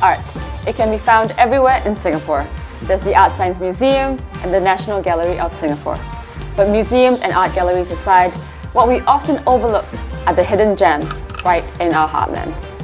art. It can be found everywhere in Singapore. There's the Art Science Museum and the National Gallery of Singapore. But museums and art galleries aside, what we often overlook are the hidden gems right in our heartlands.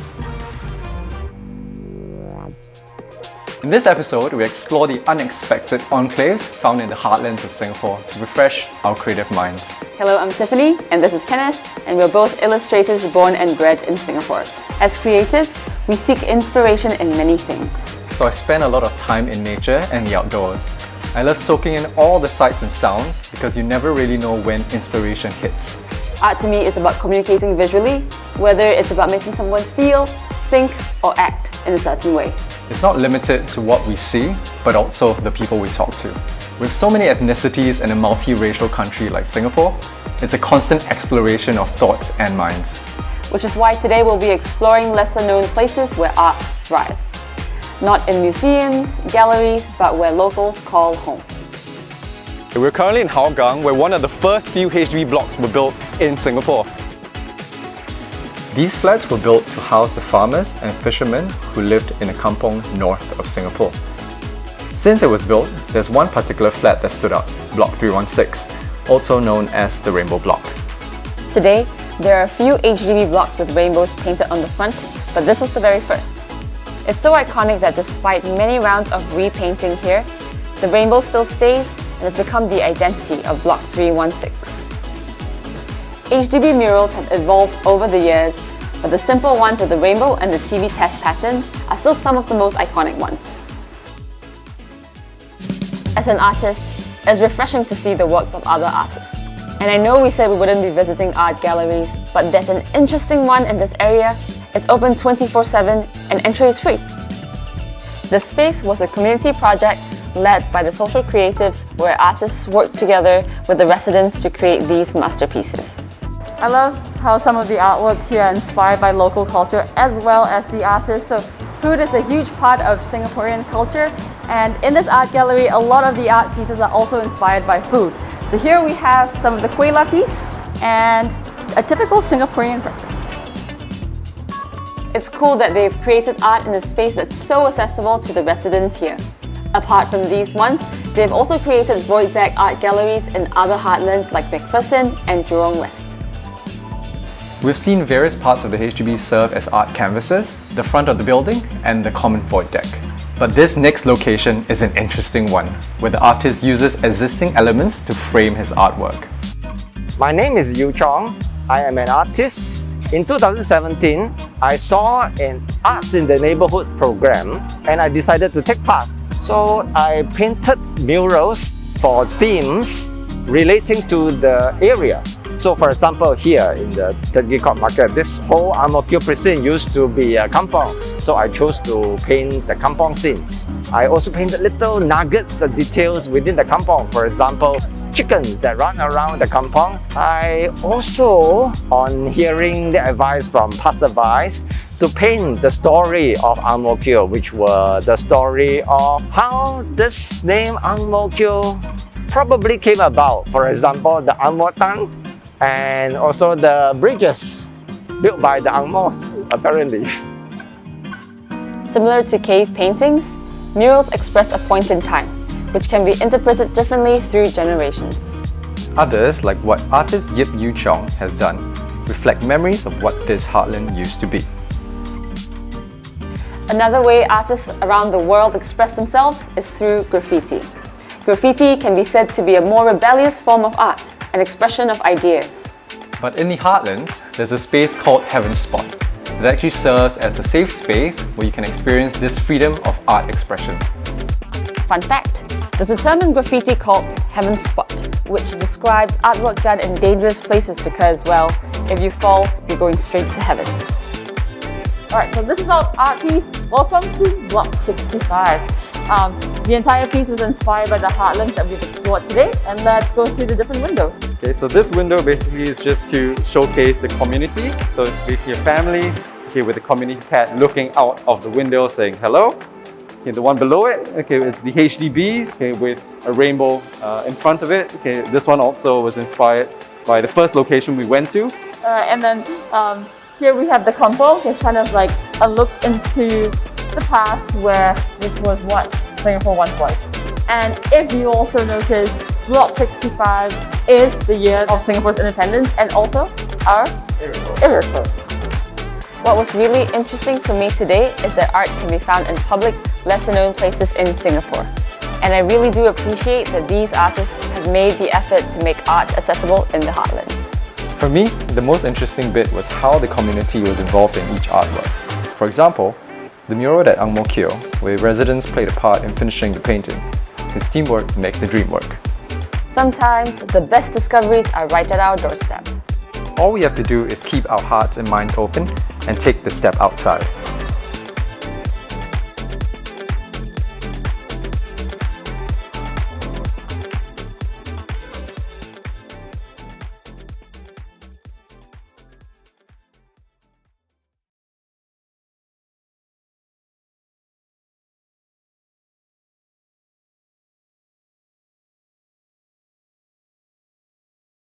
In this episode, we explore the unexpected enclaves found in the heartlands of Singapore to refresh our creative minds. Hello, I'm Tiffany and this is Kenneth, and we're both illustrators born and bred in Singapore. As creatives, we seek inspiration in many things. So I spend a lot of time in nature and the outdoors. I love soaking in all the sights and sounds because you never really know when inspiration hits. Art to me is about communicating visually, whether it's about making someone feel, think, or act in a certain way. It's not limited to what we see, but also the people we talk to. With so many ethnicities and a multiracial country like Singapore, it's a constant exploration of thoughts and minds. Which is why today we'll be exploring lesser-known places where art thrives. Not in museums, galleries, but where locals call home. We're currently in Hougang, where one of the first few HDB blocks were built in Singapore. These flats were built to house the farmers and fishermen who lived in a kampong north of Singapore. Since it was built, there's one particular flat that stood out, Block 316, also known as the Rainbow Block. Today, there are a few HDB blocks with rainbows painted on the front, but this was the very first. It's so iconic that despite many rounds of repainting here, the rainbow still stays and has become the identity of Block 316. HDB murals have evolved over the years, but the simple ones with the rainbow and the TV test pattern are still some of the most iconic ones. As an artist, it's refreshing to see the works of other artists. And I know we said we wouldn't be visiting art galleries, but there's an interesting one in this area. It's open 24/7 and entry is free. The space was a community project led by the social creatives where artists worked together with the residents to create these masterpieces. I love how some of the artworks here are inspired by local culture as well as the artists. So food is a huge part of Singaporean culture, and in this art gallery, a lot of the art pieces are also inspired by food. So here we have some of the kueh lapis and a typical Singaporean breakfast. It's cool that they've created art in a space that's so accessible to the residents here. Apart from these ones, they've also created void deck art galleries in other heartlands like MacPherson and Jurong West. We've seen various parts of the HDB serve as art canvases, the front of the building, and the common void deck. But this next location is an interesting one, where the artist uses existing elements to frame his artwork. My name is Yu Chong. I am an artist. In 2017, I saw an Arts in the Neighborhood program and I decided to take part. So I painted murals for themes relating to the area. So for example, here in the Turkey Court Market, this whole Ang Mo Kio precinct used to be a kampong. So I chose to paint the kampong scenes. I also painted little nuggets of details within the kampong. For example, chickens that run around the kampong. I also, on hearing the advice from passerbys, to paint the story of Ang Mo Kio, which were the story of how this name Ang Mo Kio probably came about. For example, the Ang Mo Tan and also the bridges built by the Ang Mos, apparently. Similar to cave paintings, murals express a point in time, which can be interpreted differently through generations. Others, like what artist Yip Yu Chong has done, reflect memories of what this heartland used to be. Another way artists around the world express themselves is through graffiti. Graffiti can be said to be a more rebellious form of art, an expression of ideas. But in the heartlands, there's a space called Heaven Spot that actually serves as a safe space where you can experience this freedom of art expression. Fun fact, there's a term in graffiti called Heaven Spot, which describes artwork done in dangerous places because, well, if you fall, you're going straight to heaven. Alright, so this is our art piece. Welcome to Block 65. The entire piece was inspired by the heartlands that we've explored today, and let's go through the different windows. Okay, so this window basically is just to showcase the community. So it's basically a family, okay, with the community cat looking out of the window saying hello. Okay, the one below it, okay, it's the HDBs, okay, with a rainbow in front of it. Okay, this one also was inspired by the first location we went to. And then here we have the kampong. It's kind of like a look into the past which was what Singapore once was. And if you also notice, Block 65 is the year of Singapore's independence and also our irreplaceable. What was really interesting for me today is that art can be found in public, lesser-known places in Singapore. And I really do appreciate that these artists have made the effort to make art accessible in the Heartlands. For me, the most interesting bit was how the community was involved in each artwork. For example, the mural at Ang Mo Kio, where residents played a part in finishing the painting. His teamwork makes the dream work. Sometimes the best discoveries are right at our doorstep. All we have to do is keep our hearts and minds open and take the step outside.